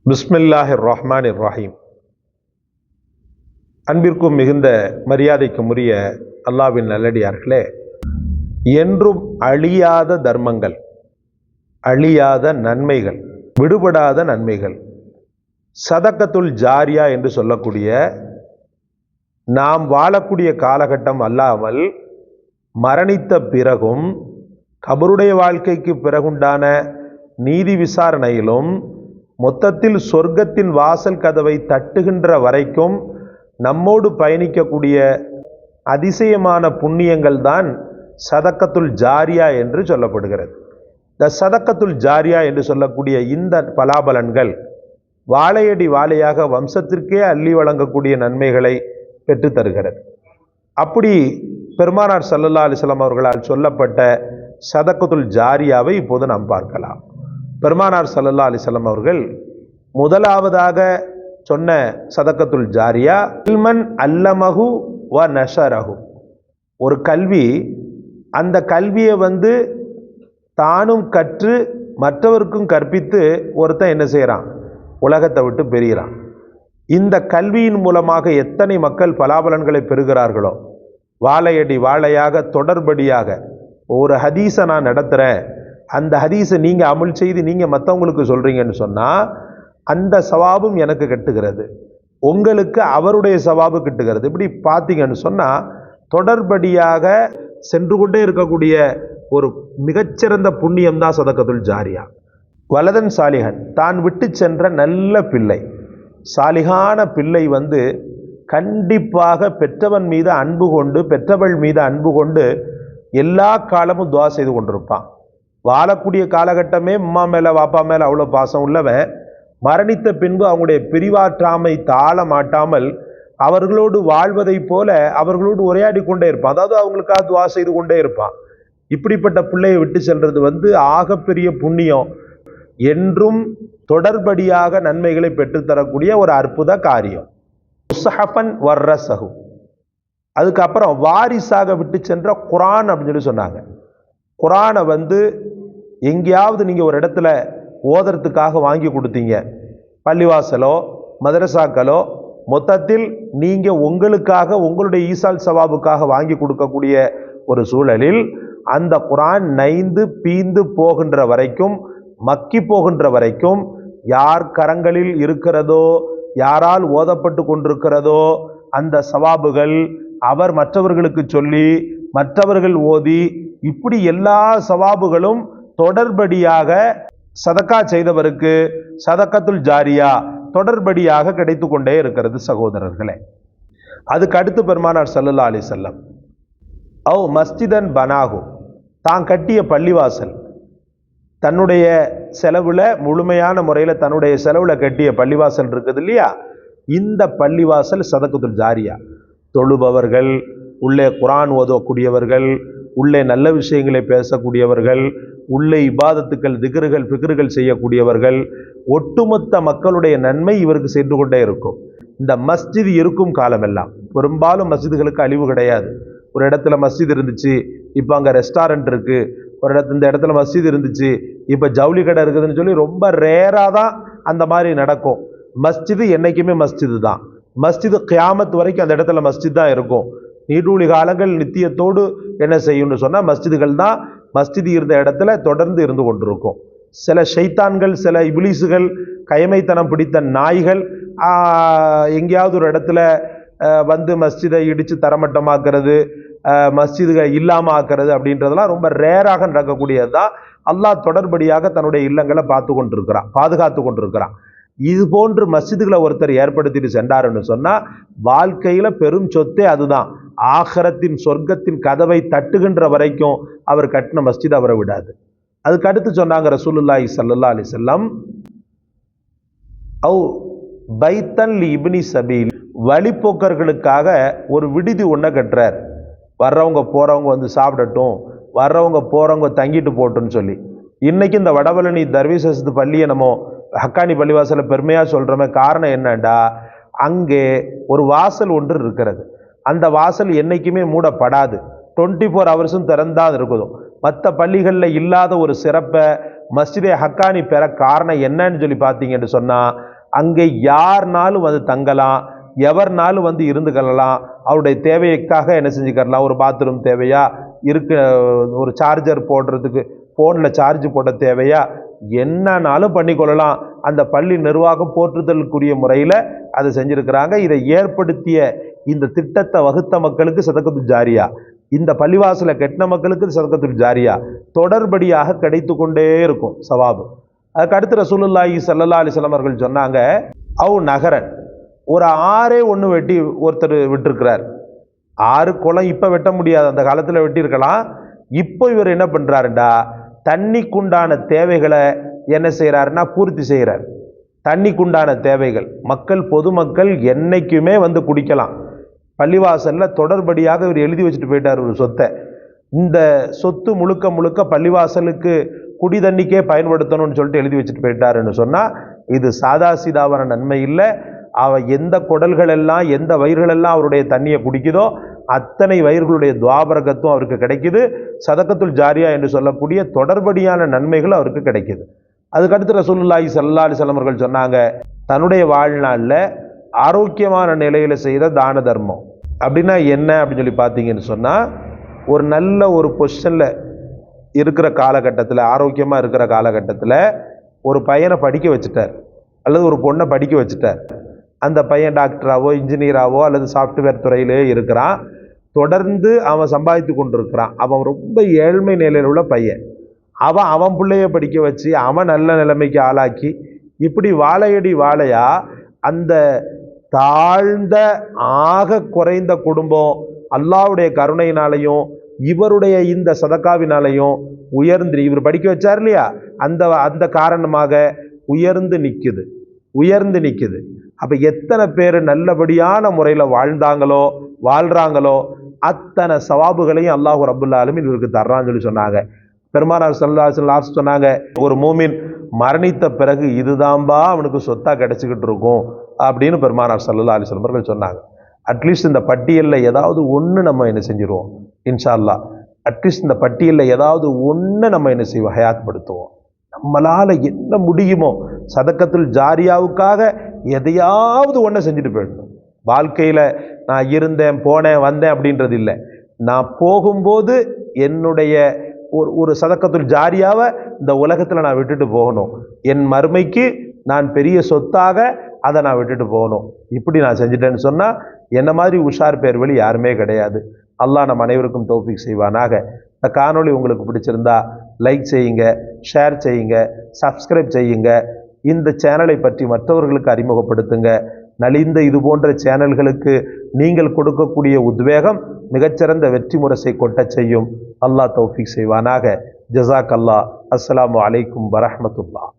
பிஸ்மில்லாஹிர் ரஹ்மானிர் ரஹீம். அன்பிற்கும் மிகுந்த மரியாதைக்கும் உரிய அல்லாஹ்வின் நல்லடியார்களே, என்றும் அழியாத தர்மங்கள், அழியாத நன்மைகள், விடுபடாத நன்மைகள், சதக்கத்துல் ஜாரியா என்று சொல்லக்கூடிய நாம் வாழக்கூடிய காலகட்டம் அல்லாமல் மரணித்த பிறகும் கபருடைய வாழ்க்கைக்கு பிறகுண்டான நீதி விசாரணையிலும் மொத்தத்தில் சொர்க்கத்தின் வாசல் கதவை தட்டுகின்ற வரைக்கும் நம்மோடு பயணிக்கக்கூடிய அதிசயமான புண்ணியங்கள் தான் சதக்கத்துல் ஜாரியா என்று சொல்லப்படுகிறது. இந்த சதக்கத்துல் ஜாரியா என்று சொல்லக்கூடிய இந்த பலாபலன்கள் வாழையடி வாழையாக வம்சத்திற்கே அள்ளி வழங்கக்கூடிய நன்மைகளை பெற்று தருகிறது. அப்படி பெருமானார் ஸல்லல்லாஹு அலைஹி வஸல்லம் அவர்களால் சொல்லப்பட்ட சதக்கத்துல் ஜாரியாவை இப்போது நாம் பார்க்கலாம். பெருமானார் ஸல்லல்லாஹு அலைஹி வஸல்லம் அவர்கள் முதலாவதாக சொன்ன சதக்கத்துல் ஜாரியா இல்மன் அல்லமஹு வ நஷரஹு. ஒரு கல்வி, அந்த கல்வியை தானும் கற்று மற்றவருக்கும் கற்பித்து ஒருத்தன் என்ன செய்கிறான், உலகத்தை விட்டு பெறுகிறான். இந்த கல்வியின் மூலமாக எத்தனை மக்கள் பலாபலன்களை பெறுகிறார்களோ, வாழையடி வாழையாக தொடர்படியாக ஒரு ஹதீஸை நான் நடத்துகிறேன், அந்த ஹதீஸை நீங்கள் அமல் செய்து நீங்கள் மற்றவங்களுக்கு சொல்கிறீங்கன்னு சொன்னால் அந்த சவாபும் எனக்கு கிட்டுகிறது, உங்களுக்கு அவருடைய சவாபு கிட்டுகிறது. இப்படி பார்த்தீங்கன்னு சொன்னால் தொடர்படியாக சென்று கொண்டே இருக்கக்கூடிய ஒரு மிகச்சிறந்த புண்ணியம் தான் சதக்கத்துல் ஜாரியா. வலதன் சாலிஹன், தான் விட்டு சென்ற நல்ல பிள்ளை, சாலிகான பிள்ளை கண்டிப்பாக பெற்றவன் மீது அன்பு கொண்டு பெற்றவள் மீது அன்பு கொண்டு எல்லா காலமும் துவா செய்து கொண்டிருப்பான். வாழக்கூடிய காலகட்டமே அம்மா மேலே வாப்பா மேலே அவ்வளோ பாசம் உள்ளவன் மரணித்த பின்பு அவங்களுடைய பிரிவாற்றாமை தாழ மாட்டாமல் அவர்களோடு வாழ்வதை போல அவர்களோடு உரையாடி கொண்டே இருப்பான். அதாவது அவங்களுக்காக துவா செய்து கொண்டே இருப்பான். இப்படிப்பட்ட பிள்ளையை விட்டு செல்றது ஆகப்பெரிய புண்ணியம், என்றும் தொடர்படியாக நன்மைகளை பெற்றுத்தரக்கூடிய ஒரு அற்புத காரியம். முஸ்ஹஃபன் வர்ரஸஹு, அதுக்கப்புறம் வாரிசாக விட்டு சென்ற குரான் அப்படின்னு சொல்லி சொன்னாங்க. குரானை எங்கேயாவது நீங்கள் ஒரு இடத்துல ஓதுறதுக்காக வாங்கி கொடுத்தீங்க, பள்ளிவாசலோ மதரசாக்களோ, மொத்தத்தில் நீங்கள் உங்களுக்காக உங்களுடைய ஈசால் சவாபுக்காக வாங்கி கொடுக்கக்கூடிய ஒரு சூழலில் அந்த குரான் நைந்து பீந்து போகின்ற வரைக்கும், மக்கி போகின்ற வரைக்கும் யார் கரங்களில் இருக்கிறதோ, யாரால் ஓதப்பட்டு கொண்டிருக்கிறதோ அந்த சவாபுகள் அவர் மற்றவர்களுக்கு சொல்லி மற்றவர்கள் ஓதி, இப்படி எல்லா சவாபுகளும் தொடர்படியாக சதக்கா செய்தவருக்கு சதக்கத்துல் ஜாரியா தொடர்படியாக கிடைத்து கொண்டே இருக்கிறது. சகோதரர்களே, அதுக்கு அடுத்து பெருமானார் ஸல்லல்லாஹு அலைஹி வஸல்லம் அவ் மஸ்ஜிதன் பனாஹு, தான் கட்டிய பள்ளிவாசல், தன்னுடைய செலவில் முழுமையான முறையில் தன்னுடைய செலவில் கட்டிய பள்ளிவாசல் இருக்குது இல்லையா, இந்த பள்ளிவாசல் சதக்கத்துல் ஜாரியா. தொழுபவர்கள், உள்ளே குரான் ஓதக்கூடியவர்கள், உள்ளே நல்ல விஷயங்களை பேசக்கூடியவர்கள், உள்ளே இபாதத்துக்கள் திக்ருகள் ஃபிக்ருகள் செய்யக்கூடியவர்கள், ஒட்டுமொத்த மக்களுடைய நன்மை இவருக்கு சென்று கொண்டே இருக்கும். இந்த மஸ்ஜித் இருக்கும் காலமெல்லாம் பெரும்பாலும் மஸ்ஜிதுகளுக்கு அழிவு கிடையாது. ஒரு இடத்துல மஸ்ஜித் இருந்துச்சு, இப்போ அங்கே ரெஸ்டாரண்ட் இருக்குது. இந்த இடத்துல மஸ்ஜித் இருந்துச்சு, இப்போ ஜவுளி கடை இருக்குதுன்னு சொல்லி ரொம்ப ரேராக தான் அந்த மாதிரி நடக்கும். மஸ்ஜிது என்றைக்குமே மஸ்ஜிது தான். மஸ்ஜிது கியாமத் வரைக்கும் அந்த இடத்துல மஸ்ஜித் தான் இருக்கும். நீடூழி காலங்கள் நித்தியத்தோடு என்ன செய்யும்னு சொன்னால் மஸ்ஜிதுகள் தான் மஸ்ஜித் இருந்த இடத்துல தொடர்ந்து இருந்து கொண்டிருக்கும். சில ஷைத்தான்கள், சில இப்லீஸுகள், கயமைத்தனம் பிடித்த நாய்கள் எங்கேயாவது ஒரு இடத்துல மஸ்ஜிதை இடித்து தரமட்டமாக்குறது, மஸ்ஜிதுகள் இல்லாமல் ஆக்குறது அப்படின்றதெல்லாம் ரொம்ப ரேராக நடக்கக்கூடியது தான். அல்லாஹ் தொடர்படியாக தன்னுடைய இல்லங்களை பாதுகாத்து கொண்டிருக்கிறான். இது போன்று மஸ்ஜிதுகளை ஒருத்தர் ஏற்படுத்திட்டு சென்றாருன்னு சொன்னால் வாழ்க்கையில் பெரும் சொத்தே அதுதான். ஆഖിറத்தின் சொர்க்கத்தின் கதவை தட்டுகின்ற வரைக்கும் அவர் கட்டின மஸ்ஜித் அவரை விடாது. அதுக்கு அடுத்து சொன்னாங்க ரசூலுல்லாஹி ஸல்லல்லாஹு அலைஹி வஸல்லம் அவ் பைத்தன் லி இப்னி சபீல், வழிப்போக்கர்களுக்காக ஒரு விடுதி ஒன்றை கட்டுறார். வர்றவங்க போகிறவங்க சாப்பிடட்டும், வர்றவங்க போகிறவங்க தங்கிட்டு போட்டுன்னு சொல்லி. இன்னைக்கு இந்த வடபழனி தர்வீசஸ் பள்ளியை நம்ம ஹக்கானி பள்ளிவாசலை பெருமையாக சொல்கிறோமே, காரணம் என்னண்டா அங்கே ஒரு வாசல் ஒன்று இருக்கிறது. அந்த வாசல் என்றைக்குமே மூடப்படாது, 24 ஹவர்ஸும் திறந்தான் இருக்குதும். மற்ற பள்ளிகளில் இல்லாத ஒரு சிறப்பை மஸ்ஜிதே ஹக்கானி பெற காரணம் என்னன்னு சொல்லி பார்த்தீங்கன்னு சொன்னால், அங்கே யார்னாலும் வந்து தங்கலாம், எவர்னாலும் வந்து இருந்துக்கலாம். அவருடைய தேவைக்காக என்ன செஞ்சுக்கலாம், ஒரு பாத்ரூம் தேவையா, ஒரு சார்ஜர் போடுறதுக்கு ஃபோனில் சார்ஜ் போட தேவையா, என்னன்னாலும் பண்ணிக்கொள்ளலாம். அந்த பள்ளி நிர்வாகம் போற்றுதலுக்குரிய முறையில் அதை செஞ்சுருக்கிறாங்க. இதை ஏற்படுத்திய இந்த திட்டத்தை வகுத்த மக்களுக்கு சதகத்துல் ஜாரியா, இந்த பள்ளிவாசலை கெட்டின மக்களுக்கு சதகத்துல் ஜாரியா தொடர்படியாக கிடைத்து கொண்டே இருக்கும் சவாபு. அதுக்கு அடுத்து ரசூலுல்லாஹி ஸல்லல்லாஹு அலைஹி வஸல்லம் அவர்கள் சொன்னாங்க, நகரன் ஒரு ஆறே ஒன்று வெட்டி ஒருத்தர் விட்டுருக்கிறார். 6 குளம் இப்போ வெட்ட முடியாது, அந்த காலத்தில் வெட்டியிருக்கலாம். இப்போ இவர் என்ன பண்ணுறாருண்டா, தண்ணிக்குண்டான தேவைகளை என்ன செய்கிறாருன்னா பூர்த்தி செய்கிறார். தண்ணிக்குண்டான தேவைகள் பொதுமக்கள் என்னைக்குமே வந்து குடிக்கலாம். பள்ளிவாசலில் தொடர்படியாக இவர் எழுதி வச்சுட்டு போயிட்டார் ஒரு சொத்தை. இந்த சொத்து முழுக்க முழுக்க பள்ளிவாசலுக்கு குடி தண்ணிக்கே பயன்படுத்தணும்னு சொல்லிட்டு எழுதி வச்சுட்டு போயிட்டாருன்னு சொன்னால் இது சாதா சீதாவான நன்மை இல்லை. எந்த குடல்கள் எல்லாம், எந்த வயிறுகளெல்லாம் அவருடைய தண்ணியை குடிக்குதோ அத்தனை வயிர்களுடைய துவாபரகத்தும் அவருக்கு கிடைக்குது. சதகத்துல் ஜாரியா என்று சொல்லக்கூடிய தொடர்படியான நன்மைகள் அவருக்கு கிடைக்குது. அதுக்கடுத்து ரசூலுல்லாஹி ஸல்லல்லாஹு அலைஹி வஸல்லம் அவர்கள் சொன்னாங்க, தன்னுடைய வாழ்நாளில் ஆரோக்கியமான நிலையில் செய்த தான தர்மம் அப்படின்னா என்ன அப்படின்னு சொல்லி பார்த்தீங்கன்னு சொன்னால், ஒரு நல்ல ஒரு பொசிஷனில் இருக்கிற காலகட்டத்தில், ஆரோக்கியமாக இருக்கிற காலகட்டத்தில் ஒரு பையனை படிக்க வச்சுட்டார் அல்லது ஒரு பொண்ணை படிக்க வச்சுட்டார். அந்த பையன் டாக்டராவோ இன்ஜினியராவோ அல்லது சாஃப்ட்வேர் துறையிலே இருக்கிறான். தொடர்ந்து அவன் சம்பாதித்து கொண்டு இருக்கிறான். அவன் ரொம்ப ஏழ்மை நிலையில் உள்ள பையன். அவன் பிள்ளைய படிக்க வச்சு அவன் நல்ல நிலைமைக்கு ஆளாக்கி இப்படி வாழையடி வாழையா அந்த தாழ்ந்த ஆக குறைந்த குடும்பம் அல்லாஹ்வுடைய கருணையினாலையும் இவருடைய இந்த சதக்காவினாலையும் இவர் படிக்க வச்சார் இல்லையா, அந்த காரணமாக உயர்ந்து நிற்குது. அப்போ எத்தனை பேர் நல்லபடியான முறையில் வாழ்றாங்களோ அத்தனை சவாபுகளையும் அல்லாஹ் ரப்புல் ஆலமீன் இவருக்கு தர்றான்னு சொல்லி சொன்னாங்க. பெருமானார் ஸல்லல்லாஹு அலைஹி வஸல்லம் சொன்னாங்க, ஒரு மூமின் மரணித்த பிறகு இதுதான்பா அவனுக்கு சொத்தா கிடைச்சிக்கிட்டு இருக்கும் அப்படின்னு பெருமானார் ஸல்லல்லாஹு அலைஹி வஸல்லம் அவர்கள் சொன்னாங்க. அட்லீஸ்ட் இந்த பட்டியலில் ஏதாவது ஒன்று நம்ம என்ன செஞ்சிருவோம் இன்ஷா அல்லாஹ். அட்லீஸ்ட் இந்த பட்டியலில் ஏதாவது ஒன்று நம்ம என்ன செய்வோம், ஹயாத்படுத்துவோம். நம்மளால் என்ன முடியுமோ சதக்கத்துல் ஜாரியாவுக்காக எதையாவது ஒன்றை செஞ்சுட்டு போயிடணும். வாழ்க்கையில் நான் இருந்தேன் போனேன் வந்தேன் அப்படின்றது இல்லை. நான் போகும்போது என்னுடைய ஒரு சதக்கத்துல் ஜாரியாவை இந்த உலகத்தில் நான் விட்டுட்டு போகணும். என் மறுமைக்கு நான் பெரிய சொத்தாக அதை நான் விட்டுட்டு போகணும். இப்படி நான் செஞ்சுட்டேன்னு சொன்னால் என்ன மாதிரி உஷார் பேர் வழி யாருமே கிடையாது. அல்லாஹ் நம் அனைவருக்கும் தௌஃபீக் செய்வானாக. இந்த காணொளி உங்களுக்கு பிடிச்சிருந்தா லைக் செய்யுங்க, ஷேர் செய்யுங்க, சப்ஸ்கிரைப் செய்யுங்க. இந்த சேனலை பற்றி மற்றவர்களுக்கு அறிமுகப்படுத்துங்க. நலிந்த இது போன்ற சேனல்களுக்கு நீங்கள் கொடுக்கக்கூடிய உத்வேகம் மிகச்சிறந்த வெற்றி முரசை கொட்டச் செய்யும். அல்லாஹ் தௌஃபீக் செய்வானாக. ஜஸாக் அல்லாஹ். அஸ்ஸலாமு அலைக்கும் வரஹ்மத்துல்லாஹ்.